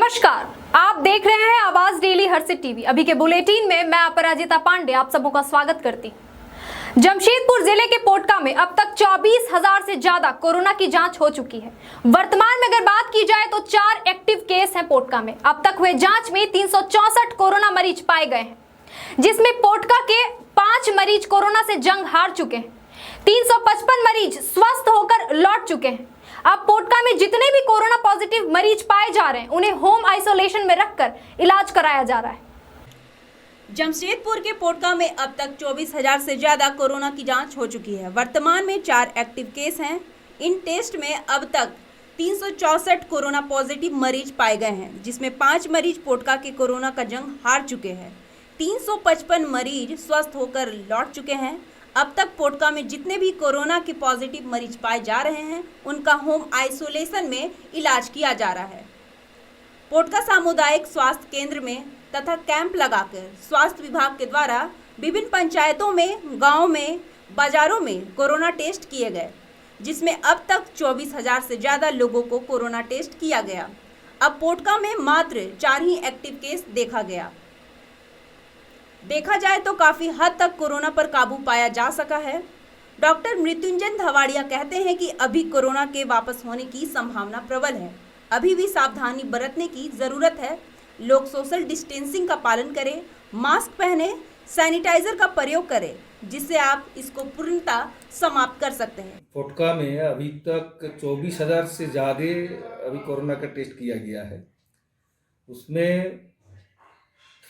नमस्कार, आप देख रहे हैं आवाज डेली हर्षित टीवी। अभी के बुलेटिन में मैं अपराजिता पांडे आप सबों का स्वागत करती। जमशेदपुर जिले के पोटका में अब तक 24,000 से ज्यादा कोरोना की जांच हो चुकी है। वर्तमान में अगर बात की जाए तो 4 एक्टिव केस हैं पोटका में। अब तक हुए जांच में 364 कोरोना मरीज पाए गए हैं, जिसमें पोटका के 5 मरीज कोरोना से जंग हार चुके हैं। 355 मरीज स्वस्थ होकर लौट चुके हैं। अब पोटका में जितने भी कोरोना पॉजिटिव मरीज पाए जा रहे हैं उन्हें होम आइसोलेशन में रखकर इलाज कराया जा रहा है। जमशेदपुर के पोटका में अब तक 24,000 से ज्यादा कोरोना की जांच हो चुकी है। वर्तमान में 4 एक्टिव केस हैं। इन टेस्ट में अब तक 364 कोरोना पॉजिटिव मरीज पाए गए हैं, जिसमें 5 मरीज पोटका के कोरोना का जंग हार चुके हैं। 355 मरीज स्वस्थ होकर लौट चुके हैं। अब तक पोटका में जितने भी कोरोना के पॉजिटिव मरीज पाए जा रहे हैं उनका होम आइसोलेशन में इलाज किया जा रहा है। पोटका सामुदायिक स्वास्थ्य केंद्र में तथा कैंप लगाकर स्वास्थ्य विभाग के द्वारा विभिन्न पंचायतों में, गांव में, बाजारों में कोरोना टेस्ट किए गए, जिसमें अब तक 24,000 से ज़्यादा लोगों को कोरोना टेस्ट किया गया। अब पोटका में मात्र 4 ही एक्टिव केस देखा गया। देखा जाए तो काफ़ी हद तक कोरोना पर काबू पाया जा सका है। डॉक्टर मृत्युंजय धवाड़िया कहते हैं कि अभी कोरोना के वापस होने की संभावना प्रबल है। अभी भी सावधानी बरतने की ज़रूरत है। लोग सोशल डिस्टेंसिंग का पालन करें, मास्क पहने, सैनिटाइजर का प्रयोग करें, जिससे आप इसको पूर्णतः समाप्त कर सकते हैं। पोटका में अभी तक 24,000 से ज़्यादा अभी कोरोना का टेस्ट किया गया है। उसमें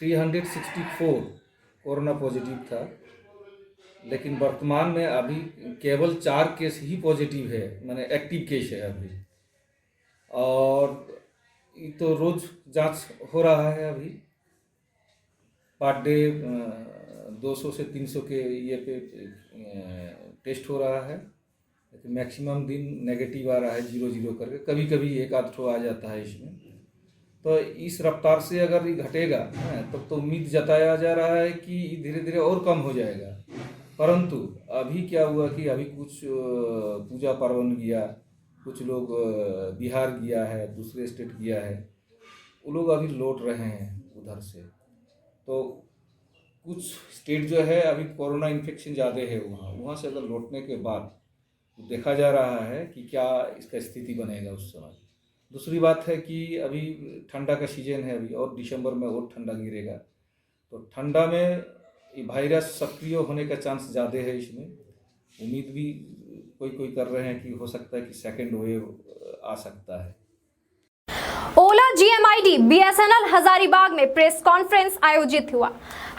364 कोरोना पॉजिटिव था, लेकिन वर्तमान में अभी केवल 4 केस ही पॉजिटिव है, माने एक्टिव केस है अभी। और ये तो रोज़ जांच हो रहा है। अभी पर डे 200 से 300 के ये पे टेस्ट हो रहा है, लेकिन मैक्सिमम दिन नेगेटिव आ रहा है 0-0 करके। कभी कभी एक आध ठो आ जाता है इसमें। तो इस रफ्तार से अगर ये घटेगा तब तो उम्मीद जताया जा रहा है कि धीरे धीरे और कम हो जाएगा। परंतु अभी क्या हुआ कि अभी कुछ पूजा पार्वण गया, कुछ लोग बिहार गया है, दूसरे स्टेट गया है, वो लोग अभी लौट रहे हैं उधर से। तो कुछ स्टेट जो है अभी कोरोना इन्फेक्शन ज़्यादा है, वहाँ से अगर लौटने के बाद देखा जा रहा है कि क्या इसका स्थिति बनेगा उस समय। दूसरी बात है कि अभी ठंडा का सीजन है अभी, और दिसंबर में और ठंडा गिरेगा, तो ठंडा में ये वायरस सक्रिय होने का चांस ज़्यादा है। इसमें उम्मीद भी कोई कर रहे हैं कि हो सकता है कि सेकेंड वेव आ सकता है। ओला GMID BSNL हजारीबाग में प्रेस कॉन्फ्रेंस आयोजित हुआ।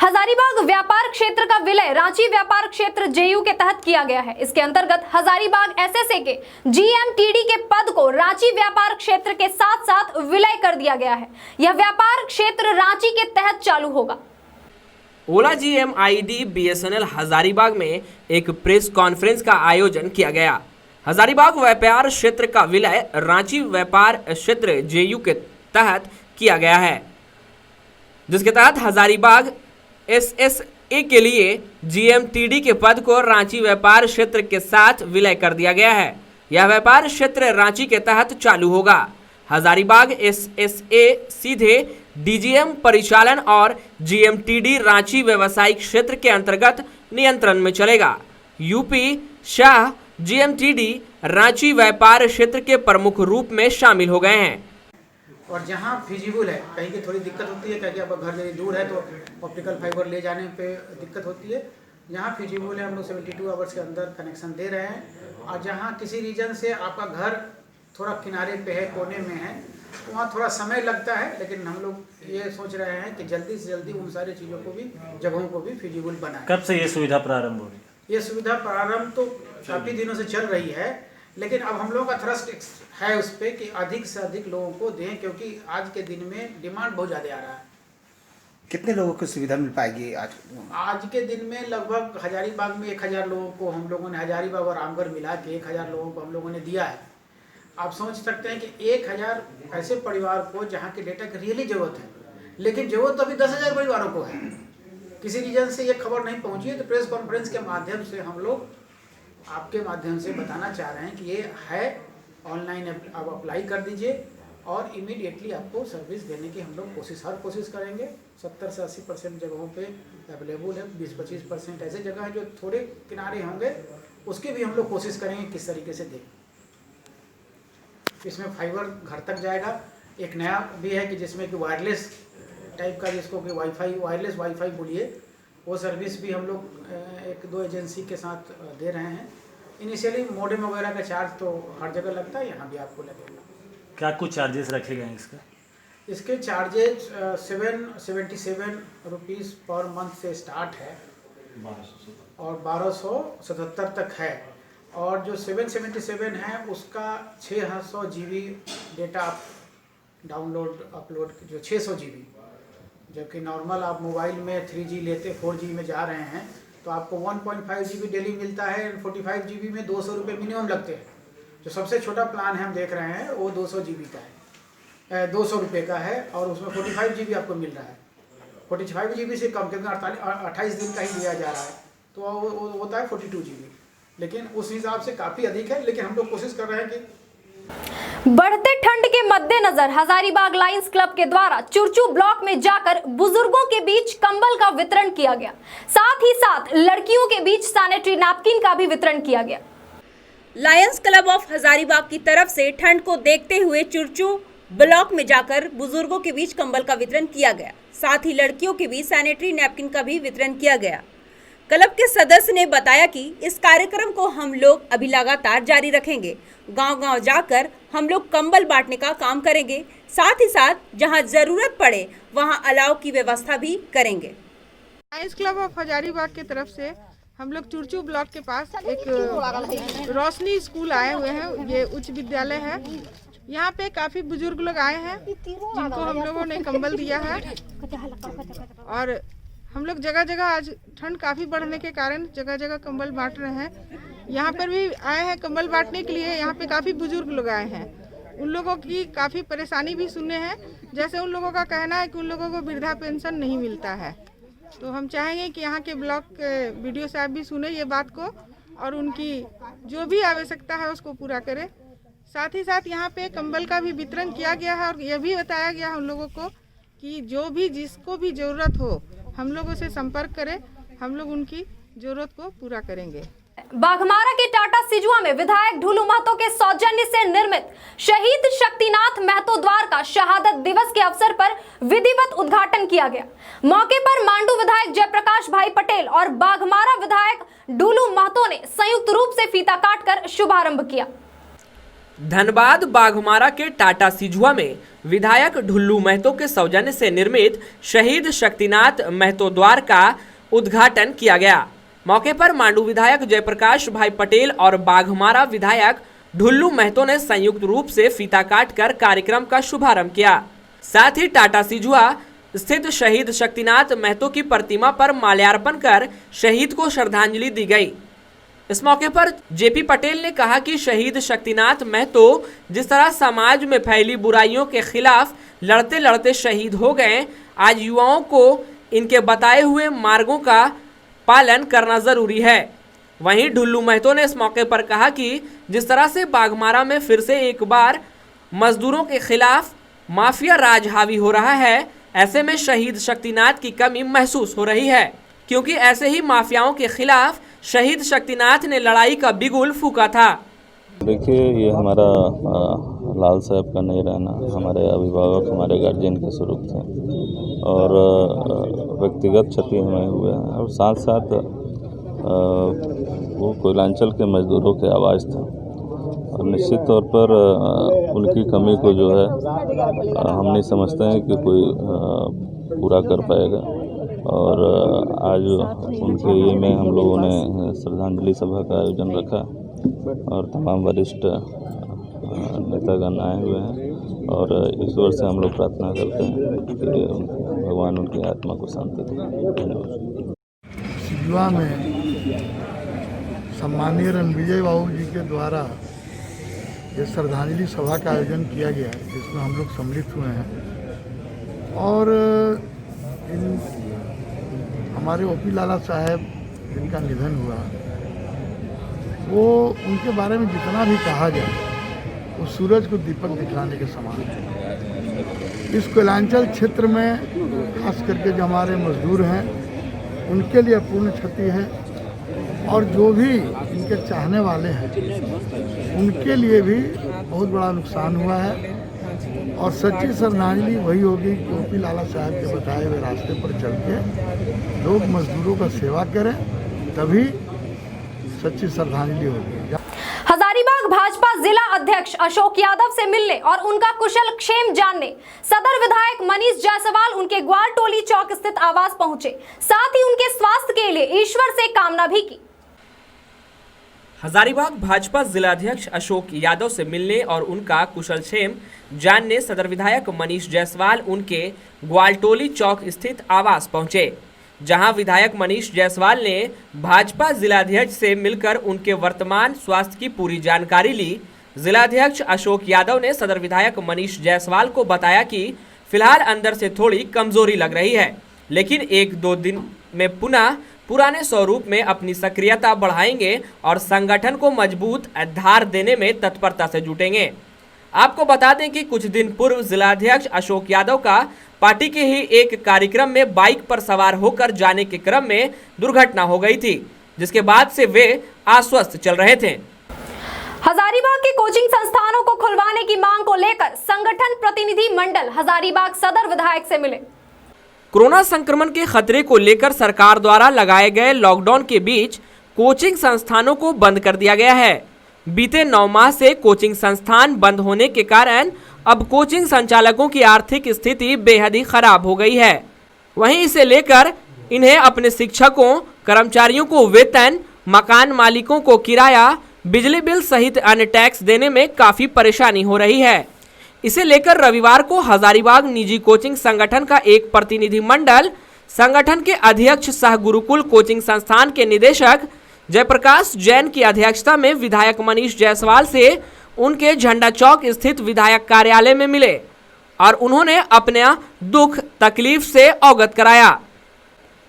हजारीबाग व्यापार क्षेत्र का विलय रांची व्यापार क्षेत्र JU के तहत किया गया है। इसके अंतर्गत हजारीबाग SSA के GMTD के पद को रांची व्यापार क्षेत्र के साथ साथ विलय कर दिया गया है। यह व्यापार क्षेत्र रांची के तहत चालू होगा। ओला GMID BSNL हजारीबाग में एक प्रेस कॉन्फ्रेंस का आयोजन किया गया। हजारीबाग व्यापार क्षेत्र का विलय रांची व्यापार क्षेत्र JU के तहत किया गया है, जिसके तहत हजारीबाग SSA के लिए GMTD के पद को रांची व्यापार क्षेत्र के साथ विलय कर दिया गया है। यह व्यापार क्षेत्र रांची के तहत चालू होगा। हजारीबाग SSA सीधे DGM परिचालन और GMTD रांची व्यवसायिक क्षेत्र के अंतर्गत नियंत्रण में चलेगा। यूपी शाह GMTD रांची व्यापार क्षेत्र के प्रमुख रूप में शामिल हो गए हैं। और जहाँ फिजिबल है, कहीं की थोड़ी दिक्कत होती है, क्योंकि अब घर यदि दूर है तो ऑप्टिकल फाइबर ले जाने पे दिक्कत होती है। जहाँ फिजिबल है हम लोग 72 आवर्स के अंदर कनेक्शन दे रहे हैं। और जहाँ किसी रीजन से आपका घर थोड़ा किनारे पे है, कोने में है, तो वहाँ थोड़ा समय लगता है, लेकिन हम लोग ये सोच रहे हैं कि जल्दी से जल्दी उन सारी चीज़ों को भी, जगहों को भी फिजिबल बनाएं। कब से ये सुविधा प्रारंभ हो रही है? ये सुविधा प्रारंभ तो काफ़ी दिनों से चल रही है, लेकिन अब हम लोगों का थ्रस्ट है उस पर कि अधिक से अधिक लोगों को दें, क्योंकि आज के दिन में डिमांड बहुत ज़्यादा आ रहा है। कितने लोगों को सुविधा मिल पाएगी आज के दिन में लगभग हजारीबाग में 1,000 लोगों को हम लोगों ने, हजारीबाग और आमगढ़ मिला के 1,000 लोगों को हम लोगों ने दिया है। आप समझ सकते हैं कि 1,000 ऐसे परिवार को जहाँ के डेटा की रियली ज़रूरत है, लेकिन ज़रूरत तो अभी 10,000 परिवारों को है। किसी रीजन से ये खबर नहीं पहुँची है, तो प्रेस कॉन्फ्रेंस के माध्यम से हम लोग आपके माध्यम से बताना चाह रहे हैं कि ये है, ऑनलाइन आप अप्लाई कर दीजिए और इमीडिएटली आपको सर्विस देने की हम लोग हर कोशिश करेंगे। 70 से 80% जगहों पे अवेलेबल है, 20-25% ऐसे जगह हैं जो थोड़े किनारे होंगे, उसकी भी हम लोग कोशिश करेंगे किस तरीके से दें। इसमें फाइबर घर तक जाएगा। एक नया भी है कि जिसमें कि वायरलेस टाइप का, जिसको कि वायरलेस वाईफाई बोलिए, वो सर्विस भी हम लोग 1-2 एजेंसी के साथ दे रहे हैं। इनिशियली मॉडेम वगैरह का चार्ज तो हर जगह लगता है, यहाँ भी आपको लगेगा। क्या कुछ चार्जेस रखे गए हैं इसका? इसके चार्जेज 777 रुपीज़ पर मंथ से स्टार्ट है और 1277 तक है। और जो 777 है उसका 600 GB डेटा आप डाउनलोड अपलोड, जो 600 GB, जबकि नॉर्मल आप मोबाइल में 3G लेते 4G में जा रहे हैं तो आपको 1.5 GB डेली मिलता है। 45 GB में 200 रुपये मिनिमम लगते हैं। जो सबसे छोटा प्लान है हम देख रहे हैं वो 200 GB का है, 200 रुपये का है, और उसमें 45 GB आपको मिल रहा है। 45 GB से कम, क्योंकि 28 दिन का ही दिया जा रहा है, तो वो होता है 42 GB, लेकिन उस हिसाब से काफ़ी अधिक है। लेकिन हम लोग कोशिश कर रहे हैं कि बढ़ते ठंड के मद्देनजर हजारीबाग लायंस क्लब के द्वारा चुरचू ब्लॉक में जाकर बुजुर्गों के बीच कंबल का वितरण किया गया। साथ ही साथ लड़कियों के बीच सैनिटरी नैपकिन का भी वितरण किया गया। लायंस क्लब ऑफ हजारीबाग की तरफ से ठंड को देखते हुए चुरचू ब्लॉक में जाकर बुजुर्गों के बीच कंबल का वितरण किया गया। साथ ही लड़कियों के बीच सैनिटरी नैपकिन का भी वितरण किया गया। क्लब के सदस्य ने बताया कि इस कार्यक्रम को हम लोग अभी लगातार जारी रखेंगे। गांव-गांव जाकर हम लोग कंबल बांटने का काम करेंगे। साथ ही साथ जहां जरूरत पड़े वहां अलाव की व्यवस्था भी करेंगे। लायंस क्लब ऑफ हजारीबाग की तरफ से हम लोग चुरचू ब्लॉक के पास एक रोशनी स्कूल आए हुए हैं। ये उच्च विद्यालय है। यहाँ पे काफी बुजुर्ग लोग आए हैं जिनको हम लोगों ने कंबल दिया है। और हम लोग जगह जगह, आज ठंड काफी बढ़ने के कारण जगह जगह कंबल बांट रहे हैं। यहाँ पर भी आए हैं कंबल बांटने के लिए। यहाँ पे काफी बुजुर्ग लोग आए हैं, उन लोगों की काफी परेशानी भी सुने हैं। जैसे उन लोगों का कहना है कि उन लोगों को वृद्धा पेंशन नहीं मिलता है, तो हम चाहेंगे कि यहाँ के ब्लॉक वीडियो साहब भी सुने ये बात को और उनकी जो भी आवश्यकता है उसको पूरा करें। साथ ही साथ यहाँ पे कंबल का भी वितरण किया गया है और यह भी बताया गया हम लोगों को कि जो भी जिसको भी ज़रूरत हो हम लोगों से संपर्क करें, हम लोग उनकी ज़रूरत को पूरा करेंगे। बाघमारा के टाटा सिजुआ में विधायक ढुलू महतो के सौजन्य से निर्मित शहीद शक्तिनाथ महतो द्वार का शहादत दिवस के अवसर पर विधिवत उद्घाटन किया गया। मौके पर मांडू विधायक जयप्रकाश भाई पटेल और बाघमारा विधायक ढुलू महतो ने संयुक्त रूप से फीता काटकर शुभारंभ किया। धनबाद बाघमारा के टाटा सिजुआ में विधायक ढुल्लू महतो के सौजन्य से निर्मित शहीद शक्तिनाथ महतो द्वार का उद्घाटन किया गया। मौके पर मांडू विधायक जयप्रकाश भाई पटेल और बाघमारा विधायक ढुल्लू महतो ने संयुक्त रूप से फीता काटकर कार्यक्रम का शुभारंभ किया। साथ ही टाटा सिजुआ स्थित शहीद शक्तिनाथ महतो की प्रतिमा पर माल्यार्पण कर शहीद को श्रद्धांजलि दी गई। इस मौके पर जेपी पटेल ने कहा कि शहीद शक्तिनाथ महतो जिस तरह समाज में फैली बुराइयों के खिलाफ लड़ते लड़ते शहीद हो गए, आज युवाओं को इनके बताए हुए मार्गों का पालन करना जरूरी है। वहीं ढुल्लू महतो ने इस मौके पर कहा कि जिस तरह से बाघमारा में फिर से एक बार मजदूरों के खिलाफ माफिया राज हावी हो रहा है, ऐसे में शहीद शक्तिनाथ की कमी महसूस हो रही है, क्योंकि ऐसे ही माफियाओं के खिलाफ शहीद शक्तिनाथ ने लड़ाई का बिगुल फूंका था। देखिए, ये हमारा लाल साहब का नहीं रहना हमारे अभिभावक, हमारे गार्जियन के स्वरूप थे और व्यक्तिगत क्षति हमें हुए हैं और साथ साथ वो कोयलांचल के मजदूरों की आवाज़ था और निश्चित तौर पर उनकी कमी को जो है हम नहीं समझते हैं कि कोई पूरा कर पाएगा। और आज उनके ये में हम लोगों ने श्रद्धांजलि सभा का आयोजन रखा और तमाम वरिष्ठ नेतागण आए हुए हैं और ईश्वर से हम लोग प्रार्थना करते हैं कि भगवान उनकी आत्मा को शांति दे। धन्यवाद। सिजुआ में सम्मानीय रणविजय बाबू जी के द्वारा ये श्रद्धांजलि सभा का आयोजन किया गया है, जिसमें हम लोग सम्मिलित हुए हैं और हमारे ओपी लाला साहब जिनका निधन हुआ, वो उनके बारे में जितना भी कहा जाए वो सूरज को दीपक दिखलाने के समान है। इस कोयलांचल क्षेत्र में खास करके जो हमारे मजदूर हैं उनके लिए अपूर्ण क्षति है, और जो भी इनके चाहने वाले हैं उनके लिए भी बहुत बड़ा नुकसान हुआ है। और सच्ची श्रद्धांजलि वही होगी कि ओपी लाला साहब के बताए हुए रास्ते पर चल के लोग मजदूरों का सेवा करें, तभी सच्ची श्रद्धांजलि होगी। हजारीबाग भाजपा जिला अध्यक्ष अशोक यादव से मिलने और उनका कुशल क्षेम जानने सदर विधायक मनीष जायसवाल उनके ग्वालटोली चौक स्थित आवास पहुंचे। साथ ही उनके स्वास्थ्य के लिए ईश्वर से कामना भी की। हजारीबाग भाजपा जिलाध्यक्ष अशोक यादव से मिलने और उनका कुशलक्षेम जानने सदर विधायक मनीष जायसवाल उनके ग्वालटोली चौक स्थित आवास पहुंचे, जहां विधायक मनीष जायसवाल ने भाजपा जिलाध्यक्ष से मिलकर उनके वर्तमान स्वास्थ्य की पूरी जानकारी ली। जिलाध्यक्ष अशोक यादव ने सदर विधायक मनीष जायसवाल को बताया कि फिलहाल अंदर से थोड़ी कमजोरी लग रही है, लेकिन 1-2 दिन में पुनः पुराने स्वरूप में अपनी सक्रियता बढ़ाएंगे और संगठन को मजबूत धार देने में तत्परता से जुटेंगे। आपको बता दें कि कुछ दिन पूर्व जिलाध्यक्ष अशोक यादव का पार्टी के ही एक कार्यक्रम में बाइक पर सवार होकर जाने के क्रम में दुर्घटना हो गई थी, जिसके बाद से वे अस्वस्थ चल रहे थे। हजारीबाग के कोचिंग संस्थानों को खुलवाने की मांग को लेकर संगठन प्रतिनिधि मंडल हजारीबाग सदर विधायक से मिले। कोरोना संक्रमण के खतरे को लेकर सरकार द्वारा लगाए गए लॉकडाउन के बीच कोचिंग संस्थानों को बंद कर दिया गया है। बीते 9 माह से कोचिंग संस्थान बंद होने के कारण अब कोचिंग संचालकों की आर्थिक स्थिति बेहद ही खराब हो गई है। वहीं इसे लेकर इन्हें अपने शिक्षकों, कर्मचारियों को वेतन, मकान मालिकों को किराया, बिजली बिल सहित अन्य टैक्स देने में काफी परेशानी हो रही है। इसे लेकर रविवार को हजारीबाग निजी कोचिंग संगठन का एक प्रतिनिधि मंडल संगठन के अध्यक्ष सह गुरुकुल कोचिंग संस्थान के निदेशक जयप्रकाश जैन की अध्यक्षता में विधायक मनीष जायसवाल से उनके झंडा चौक स्थित विधायक कार्यालय में मिले और उन्होंने अपना दुख तकलीफ से अवगत कराया।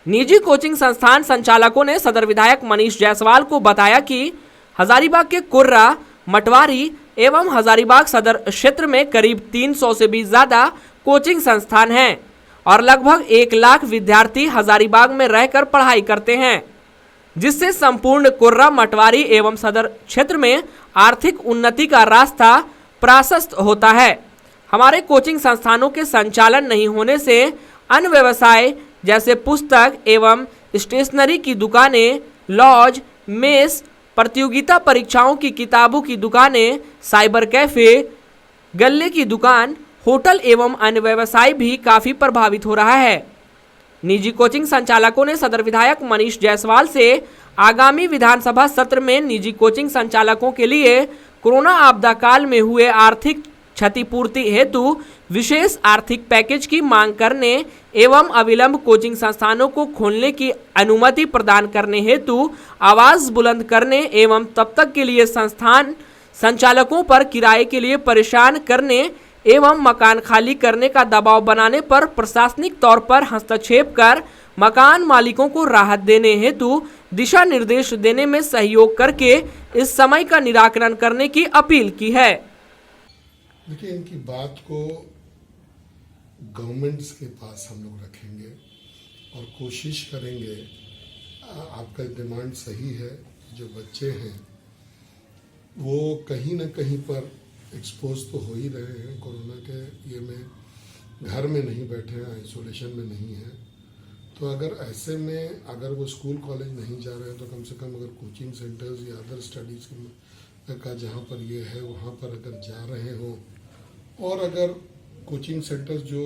निजी कोचिंग संस्थान संचालकों ने सदर विधायक मनीष जायसवाल को बताया कि हजारीबाग के कुर्रा, मटवारी एवं हजारीबाग सदर क्षेत्र में करीब 300 से भी ज्यादा कोचिंग संस्थान हैं और लगभग 1 लाख विद्यार्थी हजारीबाग में रहकर पढ़ाई करते हैं, जिससे संपूर्ण कुर्रा, मटवारी एवं सदर क्षेत्र में आर्थिक उन्नति का रास्ता प्रशस्त होता है। हमारे कोचिंग संस्थानों के संचालन नहीं होने से अन्य व्यवसाय जैसे पुस्तक एवं स्टेशनरी की दुकानें, लॉज, मेस, प्रतियोगिता परीक्षाओं की किताबों की दुकानें, साइबर कैफे, गल्ले की दुकान, होटल एवं अन्य व्यवसाय भी काफी प्रभावित हो रहा है। निजी कोचिंग संचालकों ने सदर विधायक मनीष जायसवाल से आगामी विधानसभा सत्र में निजी कोचिंग संचालकों के लिए कोरोना आपदा काल में हुए आर्थिक क्षतिपूर्ति हेतु विशेष आर्थिक पैकेज की मांग करने एवं अविलंब कोचिंग संस्थानों को खोलने की अनुमति प्रदान करने हेतु आवाज बुलंद करने एवं तब तक के लिए संस्थान संचालकों पर किराए के लिए परेशान करने एवं मकान खाली करने का दबाव बनाने पर प्रशासनिक तौर पर हस्तक्षेप कर मकान मालिकों को राहत देने हेतु दिशा निर्देश देने में सहयोग करके इस समय का निराकरण करने की अपील की है। देखिए, इनकी बात को गवर्नमेंट्स के पास हम लोग रखेंगे और कोशिश करेंगे। आपका डिमांड सही है, जो बच्चे हैं वो कहीं ना कहीं पर एक्सपोज तो हो ही रहे हैं कोरोना के ये में, घर में नहीं बैठे हैं, आइसोलेशन में नहीं है। तो अगर ऐसे में अगर वो स्कूल कॉलेज नहीं जा रहे हैं तो कम से कम अगर कोचिंग सेंटर्स या अदर स्टडीज़ का जहाँ पर ये है वहाँ पर अगर जा रहे हों, और अगर कोचिंग सेंटर्स जो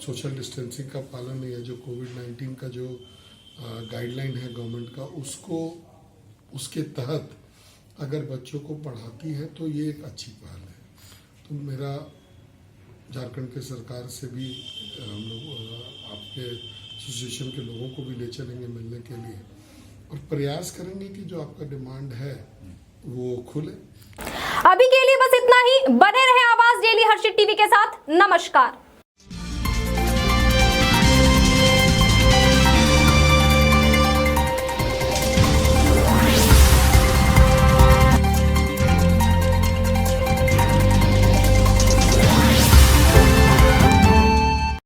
सोशल डिस्टेंसिंग का पालन या जो कोविड-19 का जो गाइडलाइन है गवर्नमेंट का, उसके तहत अगर बच्चों को पढ़ाती है तो ये एक अच्छी पहल है। तो मेरा झारखंड के सरकार से भी हम लोग आपके एसोसिएशन के लोगों को भी ले चलेंगे मिलने के लिए और प्रयास करेंगे कि जो आपका डिमांड है वो खुले। अभी के लिए बस इतना ही। बने रहें आवाज डेली हर्षित टीवी के साथ। नमस्कार।